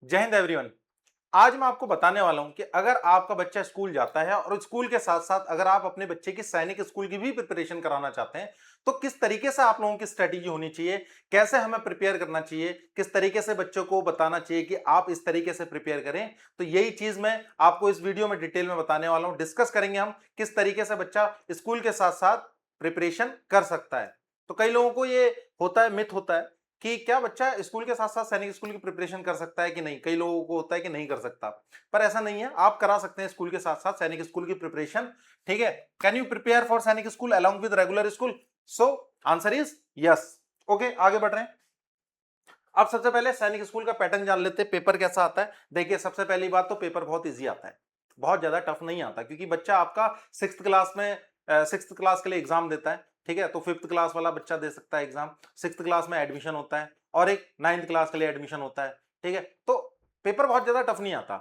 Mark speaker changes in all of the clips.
Speaker 1: जय हिंद एवरीवन। आज मैं आपको बताने वाला हूं कि अगर आपका बच्चा स्कूल जाता है और स्कूल के साथ साथ अगर आप अपने बच्चे की सैनिक स्कूल की भी प्रिपरेशन कराना चाहते हैं तो किस तरीके से आप लोगों की स्ट्रेटेजी होनी चाहिए, कैसे हमें प्रिपेयर करना चाहिए, किस तरीके से बच्चों को बताना चाहिए कि आप इस तरीके से प्रिपेयर करें। तो यही चीज मैं आपको इस वीडियो में डिटेल में बताने वाला हूं। डिस्कस करेंगे हम किस तरीके से बच्चा स्कूल के साथ साथ प्रिपरेशन कर सकता है। तो कई लोगों को ये होता है, मिथ होता है कि क्या बच्चा स्कूल के साथ साथ सैनिक स्कूल की प्रिपरेशन कर सकता है कि नहीं। कई लोगों को होता है कि नहीं कर सकता, पर ऐसा नहीं है, आप करा सकते हैं स्कूल के साथ साथ सैनिक स्कूल की प्रिपरेशन। ठीक है, कैन यू प्रिपेयर फॉर सैनिक school along with regular school? So answer is yes. Okay, आगे बढ़ रहे हैं। अब सबसे पहले सैनिक स्कूल का पैटर्न जान लेते हैं, पेपर कैसा आता है। देखिए, सबसे पहली बात तो पेपर बहुत इजी आता है, बहुत ज्यादा टफ नहीं आता, क्योंकि बच्चा आपका सिक्स क्लास के लिए एग्जाम देता है। ठीक है, तो फिफ्थ क्लास वाला बच्चा दे सकता है एग्जाम। सिक्स क्लास में एडमिशन होता है और एक नाइन्थ क्लास के लिए एडमिशन होता है। ठीक है, तो पेपर बहुत ज्यादा टफ नहीं आता,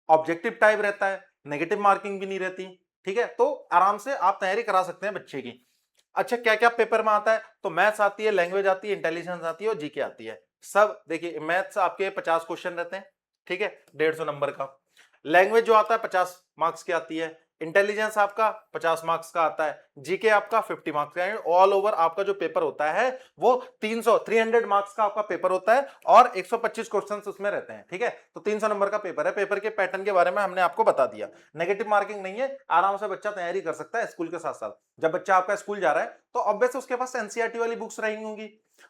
Speaker 1: ऑब्जेक्टिव टाइप रहता है, नेगेटिव मार्किंग भी नहीं रहती। ठीक है, तो आराम से आप तैयारी करा सकते हैं बच्चे की। अच्छा, क्या क्या पेपर में आता है? तो मैथ्स आती है, लैंग्वेज आती है, इंटेलिजेंस आती है और जीके आती है। सब देखिए, मैथ्स आपके 50 क्वेश्चन रहते हैं। ठीक है, 150 नंबर का। लैंग्वेज जो आता है 50 मार्क्स की आती है। इंटेलिजेंस आपका 50 मार्क्स का आता है। जीके आपका 50 मार्क्स का है। ऑल ओवर आपका जो पेपर होता है वो 300 मार्क्स का आपका पेपर होता है और 125 क्वेश्चन उसमें रहते हैं। ठीक है, तो 300 नंबर का पेपर है। पेपर के पैटर्न के बारे में हमने आपको बता दिया। नेगेटिव मार्किंग नहीं है, आराम से बच्चा तैयारी कर सकता है स्कूल के साथ साथ। जब बच्चा आपका स्कूल जा रहा है तो ऑब्वियस उसके पास एनसीईआरटी वाली बुक्स रहेंगी होंगी,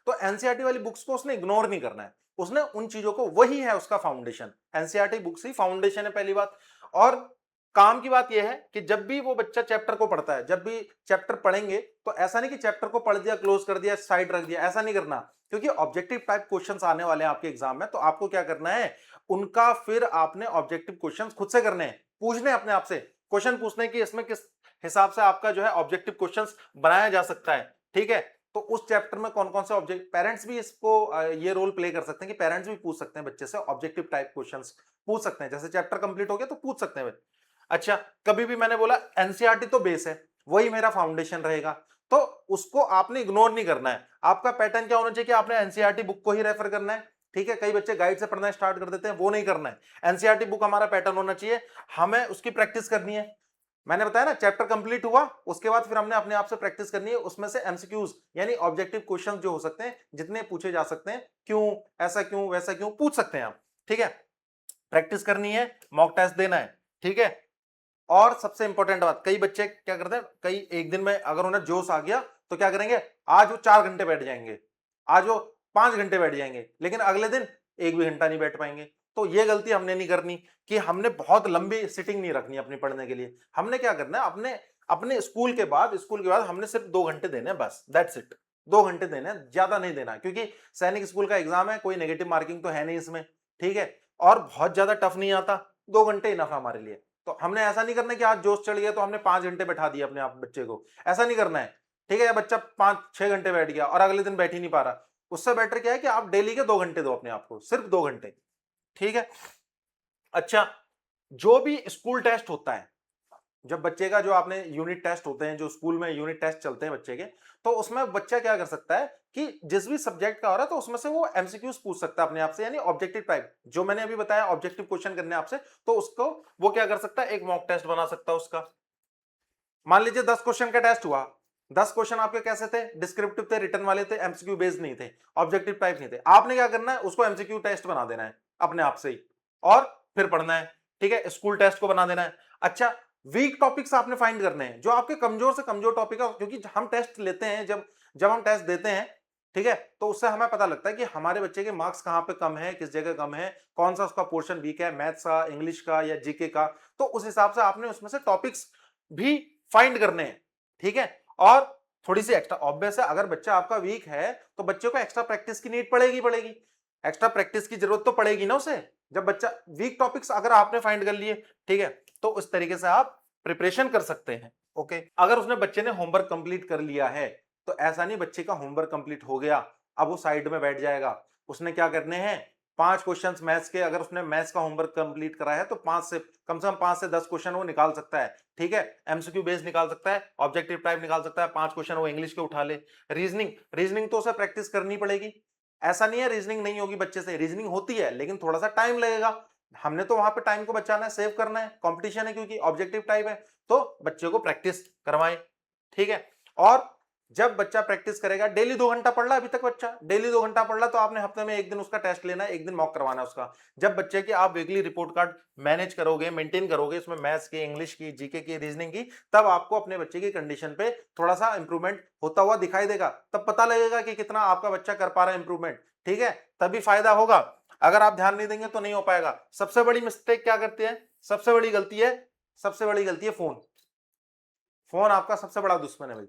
Speaker 1: तो एनसीईआरटी वाली बुक्स को उसने इग्नोर नहीं करना है। उसने उन चीजों को, वही है उसका फाउंडेशन, एनसीईआरटी बुक्स ही फाउंडेशन है, पहली बात। और काम की बात यह है कि जब भी वो बच्चा चैप्टर को पढ़ता है, जब भी चैप्टर पढ़ेंगे, तो ऐसा नहीं कि चैप्टर को पढ़ दिया, क्लोज कर दिया, साइड रख दिया, ऐसा नहीं करना। क्योंकि ऑब्जेक्टिव टाइप क्वेश्चंस आने वाले हैं आपके एग्जाम में, तो आपको क्या करना है, उनका फिर आपने ऑब्जेक्टिव क्वेश्चंस खुद से करने हैं, पूछने अपने आप से क्वेश्चन पूछने की, इसमें किस हिसाब से आपका जो है ऑब्जेक्टिव क्वेश्चंस बनाया जा सकता है। ठीक है, तो उस चैप्टर में कौन कौन से ऑब्जेक्ट, पेरेंट्स भी इसको ये रोल प्ले कर सकते हैं कि पेरेंट्स भी पूछ सकते हैं बच्चे से, ऑब्जेक्टिव टाइप क्वेश्चंस पूछ सकते हैं। जैसे चैप्टर कंप्लीट हो गया तो पूछ सकते हैं। अच्छा, कभी भी मैंने बोला एनसीईआरटी तो बेस है, वही मेरा फाउंडेशन रहेगा, तो उसको आपने इग्नोर नहीं करना है। आपका पैटर्न क्या होना चाहिए कि आपने एनसीईआरटी बुक को ही रेफर करना है। ठीक है, कई बच्चे गाइड से पढ़ना स्टार्ट कर देते हैं, वो नहीं करना है। एनसीईआरटी बुक हमारा पैटर्न होना चाहिए, हमें उसकी प्रैक्टिस करनी है। मैंने बताया ना, चैप्टर कंप्लीट हुआ उसके बाद फिर हमने अपने आप से प्रैक्टिस करनी है, उसमें से एमसीक्यूज यानी ऑब्जेक्टिव क्वेश्चंस जो हो सकते हैं, जितने पूछे जा सकते हैं, क्यों, ऐसा क्यों, वैसा क्यों, पूछ सकते हैं आप। ठीक है, प्रैक्टिस करनी है, मॉक टेस्ट देना है। ठीक है, और सबसे इंपॉर्टेंट बात, कई बच्चे क्या करते हैं, कई एक दिन में अगर उन्हें जोश आ गया तो क्या करेंगे, आज वो 4 घंटे बैठ जाएंगे, आज वो 5 घंटे बैठ जाएंगे, लेकिन अगले दिन एक भी घंटा नहीं बैठ पाएंगे। तो ये गलती हमने नहीं करनी कि हमने बहुत लंबी सिटिंग नहीं रखनी अपनी पढ़ने के लिए। हमने क्या करना है, अपने अपने स्कूल के बाद हमने सिर्फ 2 घंटे देने हैं, बस दैट्स इट। 2 घंटे देने हैं, ज्यादा नहीं देना, क्योंकि सैनिक स्कूल का एग्जाम है, कोई नेगेटिव मार्किंग तो है नहीं इसमें। ठीक है, और बहुत ज्यादा टफ नहीं आता, 2 घंटे इनफ है हमारे लिए। तो हमने ऐसा नहीं करना कि आज जोश चढ़ गया तो हमने 5 घंटे बैठा दिया अपने आप बच्चे को, ऐसा नहीं करना है। ठीक है, या बच्चा 5-6 घंटे बैठ गया और अगले दिन बैठ ही नहीं पा रहा, उससे बेटर क्या है कि आप डेली के 2 घंटे दो अपने आप को, सिर्फ 2 घंटे। ठीक है। अच्छा, जो भी स्कूल टेस्ट होता है, जब बच्चे का जो आपने यूनिट टेस्ट होते हैं, जो स्कूल में यूनिट टेस्ट चलते हैं बच्चे के, तो उसमें बच्चा क्या कर सकता है कि जिस भी सब्जेक्ट का हो रहा है तो उसमें से वो एमसीक्यूज पूछ सकता है अपने आप से, यानी ऑब्जेक्टिव टाइप, जो मैंने अभी बताया ऑब्जेक्टिव क्वेश्चन करने आपसे, तो उसको वो क्या कर सकता है, एक मॉक टेस्ट बना सकता है उसका। मान लीजिए 10 क्वेश्चन का टेस्ट हुआ, 10 क्वेश्चन आपके कैसे थे, डिस्क्रिप्टिव थे, रिटर्न वाले थे, एमसीक्यू बेस्ड नहीं थे, ऑब्जेक्टिव टाइप नहीं थे। आपने क्या करना है, उसको एमसीक्यू टेस्ट बना देना है अपने आप से ही, और फिर पढ़ना है। ठीक है, स्कूल टेस्ट को बना देना है। अच्छा, वीक टॉपिक्स आपने फाइंड करने हैं, जो आपके कमजोर से कमजोर टॉपिक है, क्योंकि हम टेस्ट लेते हैं, जब जब हम टेस्ट देते हैं, ठीक है, तो उससे हमें पता लगता है कि हमारे बच्चे के मार्क्स कहां पे कम है, किस जगह कम है, कौन सा उसका पोर्शन वीक है, मैथ्स का, इंग्लिश का या जीके का। तो उस हिसाब से आपने उसमें से टॉपिक्स भी फाइंड करने हैं। ठीक है, और थोड़ी सी एक्स्ट्रा, ऑब्वियस है, अगर बच्चा आपका वीक है तो बच्चे को एक्स्ट्रा प्रैक्टिस की नीड पड़ेगी। एक्स्ट्रा प्रैक्टिस की जरूरत तो पड़ेगी ना उसे, जब बच्चा वीक टॉपिक्स अगर आपने फाइंड कर लिए। ठीक है, तो उस तरीके से आप प्रिपरेशन कर सकते हैं। ओके, अगर उसने बच्चे ने होमवर्क कंप्लीट कर लिया है, तो ऐसा नहीं बच्चे का होमवर्क कंप्लीट हो गया अब वो साइड में बैठ जाएगा। उसने क्या करने हैं, 5 क्वेश्चंस मैथ्स के, अगर उसने मैथ्स का होमवर्क कंप्लीट करा है तो 5 से 10 क्वेश्चन वो निकाल सकता है। ठीक है, एमसीक्यू बेस निकाल सकता है, ऑब्जेक्टिव टाइप निकाल सकता है, 5 क्वेश्चन वो इंग्लिश के उठा ले। रीजनिंग रीजनिंग तो उसे प्रैक्टिस करनी पड़ेगी, ऐसा नहीं है रीजनिंग नहीं होगी बच्चे से, रीजनिंग होती है लेकिन थोड़ा सा टाइम लगेगा। हमने तो वहां पे टाइम को बचाना है, सेव करना है, कंपटीशन है क्योंकि ऑब्जेक्टिव टाइप है, तो बच्चे को प्रैक्टिस करवाएं। ठीक है। और जब बच्चा प्रैक्टिस करेगा, डेली 2 घंटा पढ़ रहा है अभी तक बच्चा, डेली 2 घंटा पढ़ रहा, तो आपने हफ्ते में एक दिन उसका टेस्ट लेना है, एक दिन मॉक करवाना है उसका। जब बच्चे की आप वीकली रिपोर्ट कार्ड मैनेज करोगे, मेंटेन करोगे, उसमें मैथ्स की, इंग्लिश की, जीके की, रीजनिंग की, तब आपको अपने बच्चे की कंडीशन पे थोड़ा सा इंप्रूवमेंट होता हुआ दिखाई देगा। तब पता लगेगा कि कितना आपका बच्चा कर पा रहा है इंप्रूवमेंट। ठीक है, तभी फायदा होगा। अगर आप ध्यान नहीं देंगे तो नहीं हो पाएगा। सबसे बड़ी मिस्टेक क्या करती है, सबसे बड़ी गलती है, सबसे बड़ी गलती है फोन। फोन आपका सबसे बड़ा दुश्मन है भाई,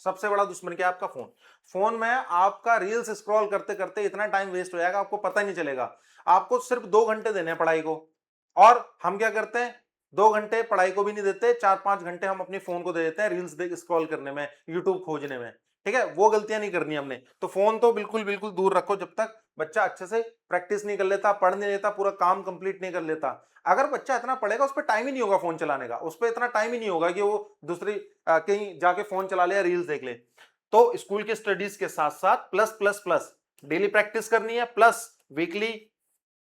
Speaker 1: सबसे बड़ा दुश्मन क्या है आपका फोन। फोन में आपका रील्स स्क्रॉल करते करते इतना टाइम वेस्ट हो जाएगा, आपको पता ही नहीं चलेगा। आपको सिर्फ 2 घंटे देने हैं पढ़ाई को, और हम क्या करते हैं, 2 घंटे पढ़ाई को भी नहीं देते, 4-5 घंटे हम अपने फोन को दे देते हैं रील्स देख स्क्रॉल करने में, यूट्यूब खोजने में। ठीक है, वो गलतियां नहीं करनी हमने। तो फोन तो बिल्कुल बिल्कुल दूर रखो जब तक बच्चा अच्छे से प्रैक्टिस नहीं कर लेता, पढ़ नहीं लेता, पूरा काम कंप्लीट नहीं कर लेता। अगर बच्चा इतना पढ़ेगा, उस पर टाइम ही नहीं होगा फोन चलाने का, उस पर इतना टाइम ही नहीं होगा कि वो दूसरी कहीं जाके फोन चला ले या रील्स देख ले। तो स्कूल के स्टडीज के साथ साथ plus plus plus daily practice करनी है, प्लस वीकली,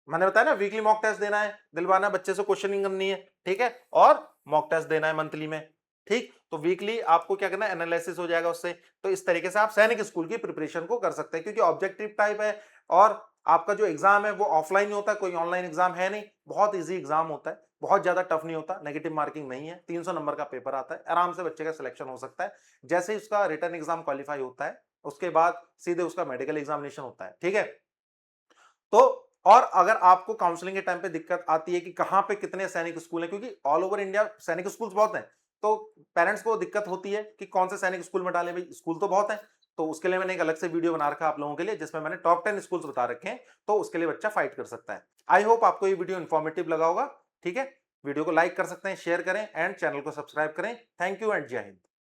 Speaker 1: मैंने बताया ना, वीकली मॉक टेस्ट देना है, दिलवाना बच्चे से, क्वेश्चनिंग करनी है। ठीक है, और मॉक टेस्ट देना है मंथली में। ठीक, तो वीकली आपको क्या करना है, एनालिसिस हो जाएगा उससे। तो इस तरीके से आप सैनिक स्कूल की प्रिपरेशन को कर सकते हैं, क्योंकि ऑब्जेक्टिव टाइप है और आपका जो एग्जाम है वो ऑफलाइन ही होता है, कोई ऑनलाइन एग्जाम है नहीं। बहुत इजी एग्जाम होता है, बहुत ज्यादा टफ नहीं होता, नेगेटिव मार्किंग नहीं है, 300 नंबर का पेपर आता है, आराम से बच्चे का सिलेक्शन हो सकता है। जैसे ही उसका रिटर्न एग्जाम क्वालिफाई होता है, उसके बाद सीधे उसका मेडिकल एग्जामिनेशन होता है। ठीक है, तो और अगर आपको काउंसलिंग के टाइम पे दिक्कत आती है कि कहां पे कितने सैनिक स्कूल हैं, क्योंकि ऑल ओवर इंडिया सैनिक स्कूल्स बहुत हैं, तो पेरेंट्स को दिक्कत होती है कि कौन से सैनिक स्कूल में डालें, भाई स्कूल तो बहुत हैं। तो उसके लिए मैंने एक अलग से वीडियो बना रखा है आप लोगों के लिए, जिसमें मैंने टॉप 10 स्कूल्स बता रखे हैं, तो उसके लिए बच्चा फाइट कर सकता है। आई होप आपको ये वीडियो इन्फॉर्मेटिव लगा होगा। ठीक है, वीडियो को लाइक कर सकते हैं, शेयर करें एंड चैनल को सब्सक्राइब करें। थैंक यू एंड जय हिंद।